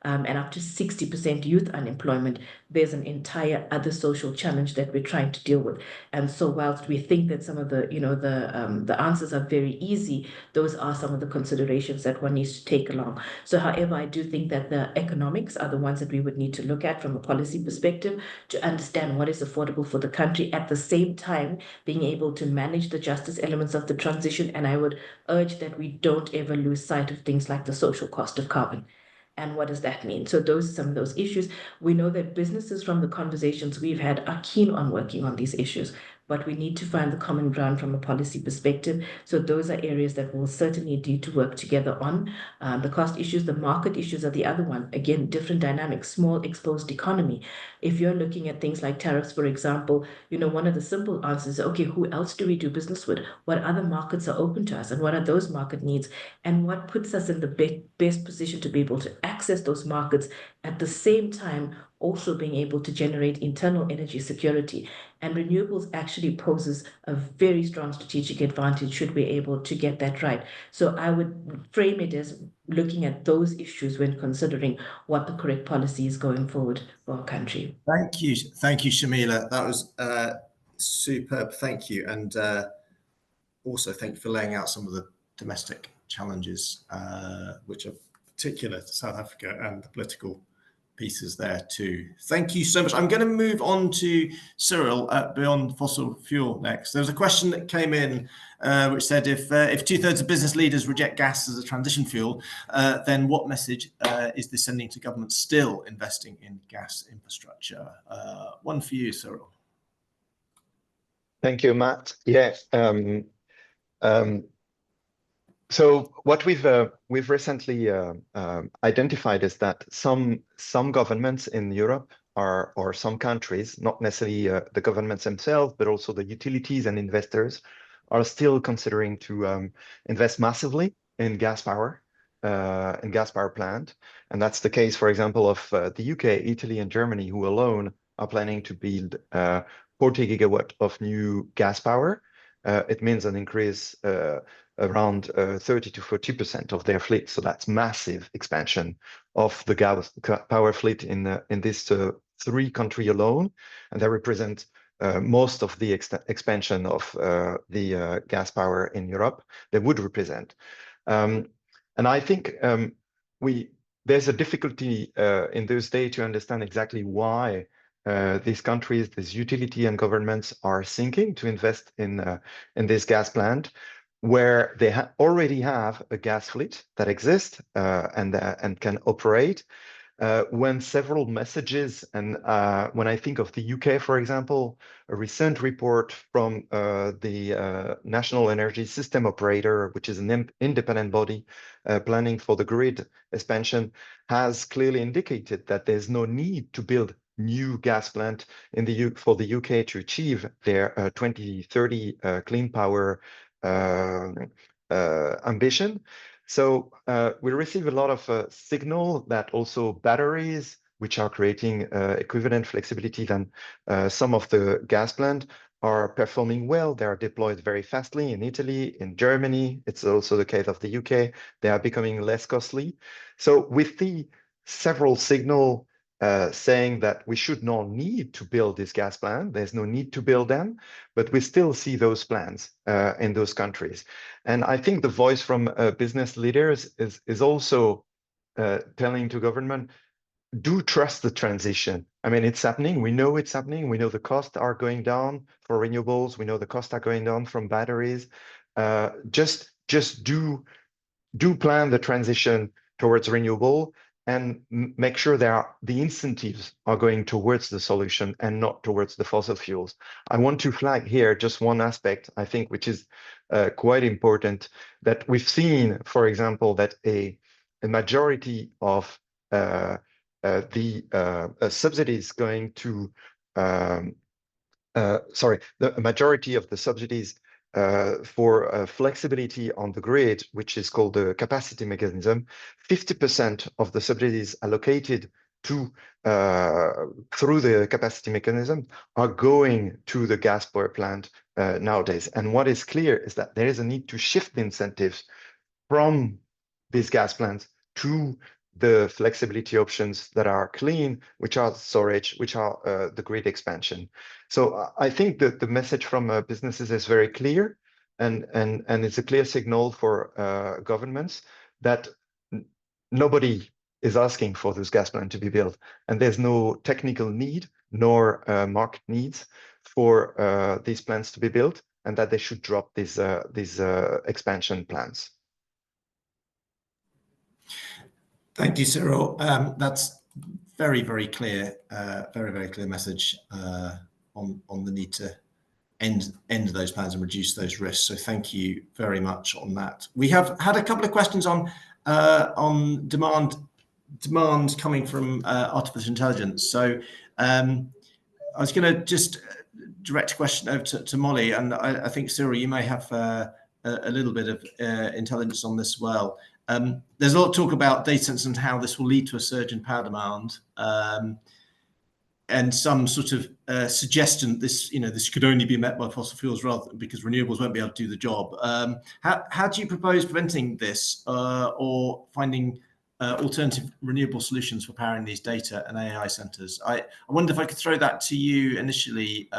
and up to 60% youth unemployment, there's an entire other social challenge that we're trying to deal with. And so whilst we think that some of the answers are very easy, those are some of the considerations that one needs to take along. So however, I do think that the economics are the ones that we would need to look at from a policy perspective to understand what is affordable for the country, at the same time being able to manage the justice elements of the transition. And I would urge that we don't ever lose sight of things like the social cost of carbon. And what does that mean? So those are some of those issues. We know that businesses, from the conversations we've had, are keen on working on these issues, but we need to find the common ground from a policy perspective. So those are areas that we'll certainly need to work together on. The cost issues, the market issues are the other one. Again, different dynamics, small exposed economy. If you're looking at things like tariffs, for example, one of the simple answers is, okay, who else do we do business with? What other markets are open to us? And what are those market needs? And what puts us in the best position to be able to access those markets, at the same time also being able to generate internal energy security. And renewables actually poses a very strong strategic advantage should we be able to get that right. So I would frame it as looking at those issues when considering what the correct policy is going forward for our country. Thank you, Shamila. That was superb. Thank you, and also thank you for laying out some of the domestic challenges, which are particular to South Africa, and the political pieces there too. Thank you so much. I'm going to move on to Cyril at Beyond Fossil Fuel next. There was a question that came in which said, if 2/3 of business leaders reject gas as a transition fuel, then what message is this sending to governments still investing in gas infrastructure? One for you, Cyril. Thank you, Matt. Yeah. So what we've recently identified is that some governments in Europe or some countries, not necessarily the governments themselves, but also the utilities and investors, are still considering to invest massively in gas power plant. And that's the case, for example, of the UK, Italy, and Germany, who alone are planning to build 40 gigawatt of new gas power. It means an increase around 30 to 40% of their fleet. So that's massive expansion of the gas power fleet in this 3 countries alone. And they represent most of the expansion of the gas power in Europe. They would represent. And I think there's a difficulty in those days to understand exactly why these countries, these utility and governments are thinking to invest in this gas plant. where they already have a gas fleet that exists and can operate. When several messages, and when I think of the UK, for example, a recent report from the National Energy System Operator, which is an independent body planning for the grid expansion, has clearly indicated that there's no need to build new gas plant in for the UK to achieve their 2030 clean power ambition. So we receive a lot of signal that also batteries, which are creating equivalent flexibility than some of the gas plant, are performing well. They are deployed very fastly in Italy, in Germany. It's also the case of the UK. They are becoming less costly. So we see several signals saying that we should not need to build this gas plant. There's no need to build them, but we still see those plans in those countries. And I think the voice from business leaders is also telling to government, do trust the transition. I mean, it's happening. We know it's happening. We know the costs are going down for renewables. We know the costs are going down from batteries. Just do plan the transition towards renewable and make sure the incentives are going towards the solution and not towards the fossil fuels. I want to flag here just one aspect, I think, which is quite important, that we've seen, for example, that a majority of the subsidies going to, the majority of the subsidies for flexibility on the grid, which is called the capacity mechanism, 50% of the subsidies allocated to through the capacity mechanism are going to the gas power plant nowadays. And what is clear is that there is a need to shift the incentives from these gas plants to the flexibility options that are clean, which are storage, which are the grid expansion. So I think that the message from businesses is very clear, and it's a clear signal for governments that nobody is asking for this gas plant to be built, and there's no technical need nor market needs for these plants to be built, and that they should drop these expansion plans. Thank you, Cyril. That's very, very clear, very clear message on the need to end those plans and reduce those risks. So thank you very much on that. We have had a couple of questions on demand coming from artificial intelligence. So I was going to just direct a question over to Molly, and I think, Cyril, you may have a little bit of intelligence on this as well. There's a lot of talk about data centers and how this will lead to a surge in power demand, and some sort of suggestion this could only be met by fossil fuels rather because renewables won't be able to do the job. How do you propose preventing this or finding alternative renewable solutions for powering these data and AI centers? I wonder if I could throw that to you initially,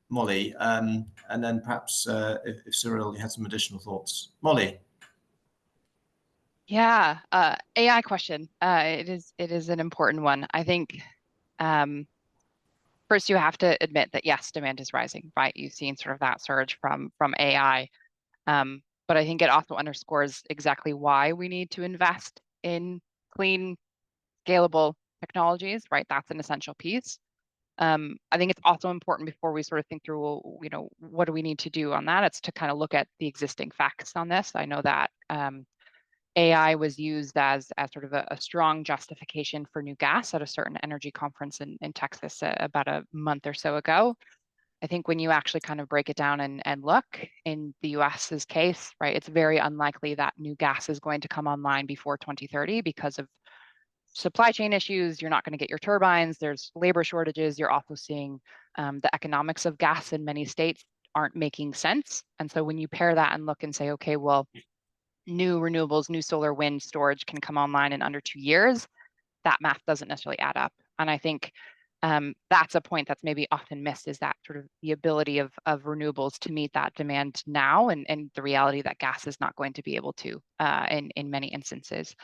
Molly, and then perhaps if Cyril, you had some additional thoughts. Molly. Yeah, AI question. It is an important one. I think first you have to admit that yes, demand is rising, right? You've seen sort of that surge from AI, but I think it also underscores exactly why we need to invest in clean, scalable technologies, right? That's an essential piece. I think it's also important before we sort of think through, well, what do we need to do on that? It's to kind of look at the existing facts on this. I know that AI was used as sort of a strong justification for new gas at a certain energy conference in Texas about a month or so ago. I think when you actually kind of break it down and look in the US's case, right, it's very unlikely that new gas is going to come online before 2030 because of supply chain issues. You're not going to get your turbines. There's labor shortages. You're also seeing the economics of gas in many states aren't making sense. And so when you pair that and look and say, okay, well, new renewables, new solar, wind storage can come online in under 2 years, that math doesn't necessarily add up. And I think that's a point that's maybe often missed, is that sort of the ability of renewables to meet that demand now, and the reality that gas is not going to be able to in many instances.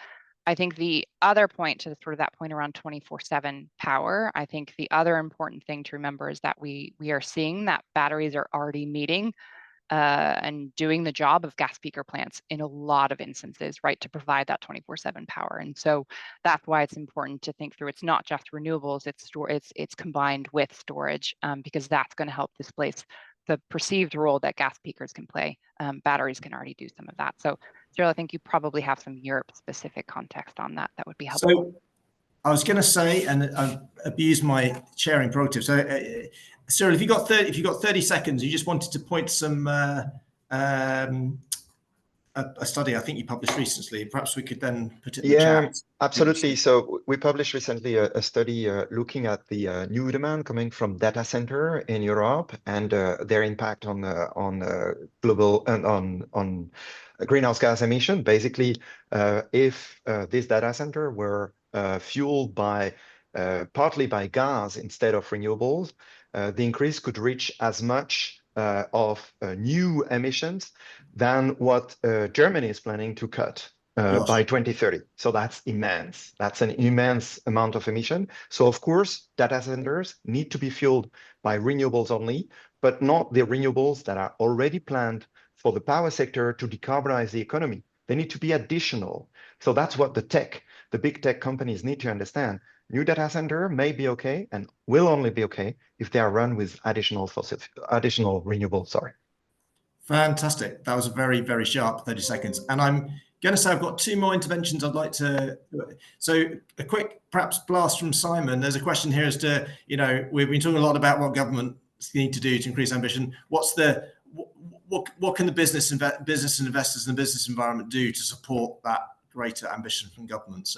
I think the other point to sort of that point around 24/7 power, I think the other important thing to remember is that we are seeing that batteries are already meeting and doing the job of gas peaker plants in a lot of instances, right, to provide that 24/7 power. And so that's why it's important to think through. It's not just renewables; it's combined with storage, because that's going to help displace the perceived role that gas peakers can play. Batteries can already do some of that. So, Cyril, I think you probably have some Europe-specific context on that. That would be helpful. So I was going to say, and I've abused my sharing prerogative. So, Cyril, if you got 30 seconds, you just wanted to point some a study I think you published recently. Perhaps we could then put it in the chat. Absolutely. So we published recently a study looking at the new demand coming from data center in Europe and their impact on global and on greenhouse gas emission. Basically, if this data center were fueled by partly by gas instead of renewables, the increase could reach as much of new emissions than what Germany is planning to cut by 2030. So that's immense. That's an immense amount of emission. So of course, data centers need to be fueled by renewables only, but not the renewables that are already planned for the power sector to decarbonize the economy. They need to be additional. So that's what the big tech companies need to understand. New data center may be okay and will only be okay if they are run with additional renewables. Sorry. Fantastic. That was a very, very sharp 30 seconds. And I'm going to say I've got two more interventions I'd like to. So a quick, perhaps, blast from Simon. There's a question here as to, we've been talking a lot about what governments need to do to increase ambition. What can the business and investors and the business environment do to support that greater ambition from governments?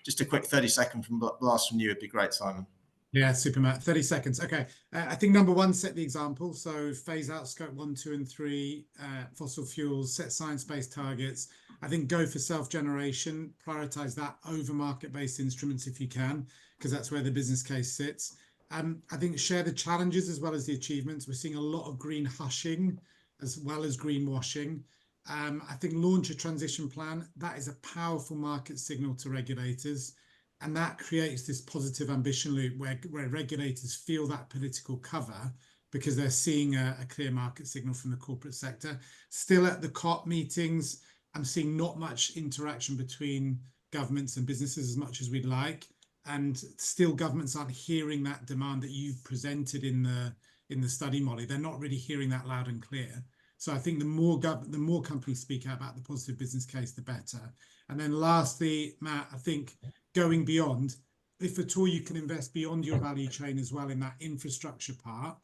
Just a quick 30-second blast from you would be great, Simon. Yeah, super, Matt. 30 seconds. Okay. I think number one, set the example. So phase out scope 1, 2, and 3 fossil fuels, set science-based targets. I think go for self-generation, prioritize that over market-based instruments if you can, because that's where the business case sits. I think share the challenges as well as the achievements. We're seeing a lot of green hushing as well as greenwashing. I think launch a transition plan. That is a powerful market signal to regulators. And that creates this positive ambition loop where regulators feel that political cover because they're seeing a clear market signal from the corporate sector. Still at the COP meetings, I'm seeing not much interaction between governments and businesses as much as we'd like. And still governments aren't hearing that demand that you've presented in the study, Molly. They're not really hearing that loud and clear. So I think the more companies speak out about the positive business case, the better. And then lastly, Matt, I think going beyond, if at all you can invest beyond your value chain as well in that infrastructure part,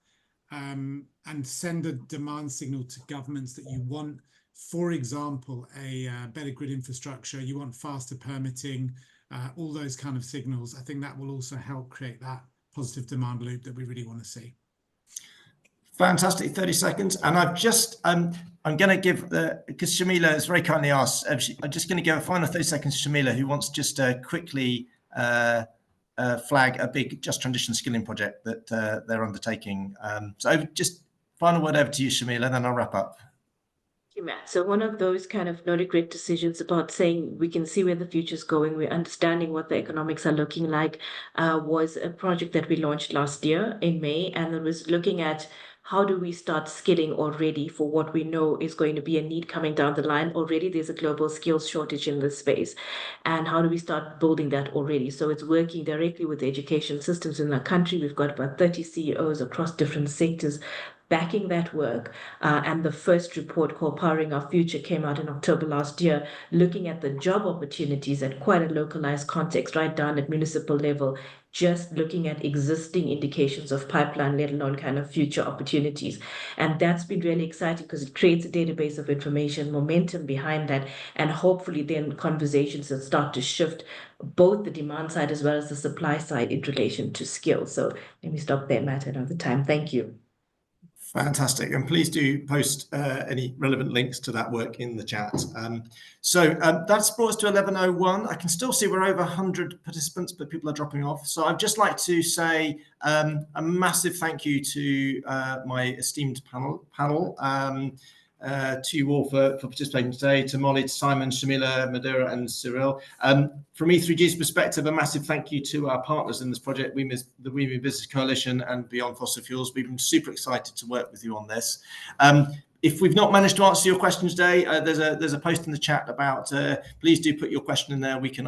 and send a demand signal to governments that you want, for example, a better grid infrastructure, you want faster permitting, all those kind of signals. I think that will also help create that positive demand loop that we really want to see. Fantastic, 30 seconds. And I've just, I'm going to give, because Shamila has very kindly asked, I'm just going to give a final 30 seconds to Shamila, who wants just to quickly flag a big Just Transition skilling project that they're undertaking. So just final word over to you, Shamila, then I'll wrap up. Thank you, Matt. So one of those kind of not regret decisions about saying we can see where the future is going, we're understanding what the economics are looking like, was a project that we launched last year in May, and it was looking at how do we start skilling already for what we know is going to be a need coming down the line? Already there's a global skills shortage in this space. And how do we start building that already? So it's working directly with the education systems in the country. We've got about 30 CEOs across different sectors backing that work. And the first report called Powering Our Future came out in October last year, looking at the job opportunities at quite a localized context, right down at municipal level, just looking at existing indications of pipeline, let alone kind of future opportunities. And that's been really exciting because it creates a database of information, momentum behind that, and hopefully then conversations that start to shift both the demand side as well as the supply side in relation to skills. So let me stop there, Matt, another time. Thank you. Fantastic. And please do post any relevant links to that work in the chat. So that's brought us to 11:01. I can still see we're over 100 participants, but people are dropping off. So I'd just like to say a massive thank you to my esteemed panel, to you all for participating today, to Molly, to Simon, Shamila, Madura, and Cyril. From E3G's perspective, a massive thank you to our partners in this project, the We Move Business Coalition and Beyond Fossil Fuels. We've been super excited to work with you on this. If we've not managed to answer your question today, there's a post in the chat about, please do put your question in there. We can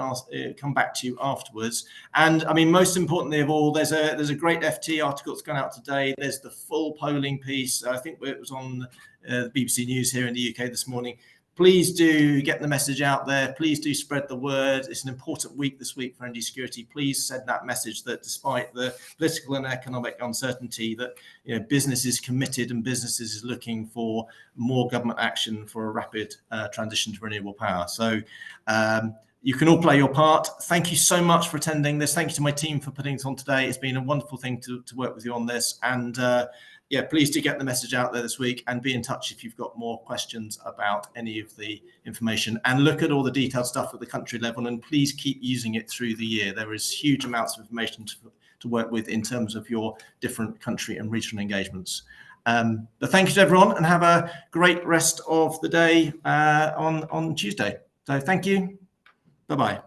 come back to you afterwards. And I mean, most importantly of all, there's a great FT article that's gone out today. There's the full polling piece. I think it was on the BBC News here in the UK this morning. Please do get the message out there. Please do spread the word. It's an important week this week for energy security. Please send that message that despite the political and economic uncertainty, that business is committed and businesses is looking for more government action for a rapid transition to renewable power. So you can all play your part. Thank you so much for attending this. Thank you to my team for putting this on today. It's been a wonderful thing to work with you on this. And yeah, please do get the message out there this week and be in touch if you've got more questions about any of the information, and look at all the detailed stuff at the country level, and please keep using it through the year. There is huge amounts of information to work with in terms of your different country and regional engagements. But thank you to everyone, and have a great rest of the day on Tuesday. So thank you. Bye-bye.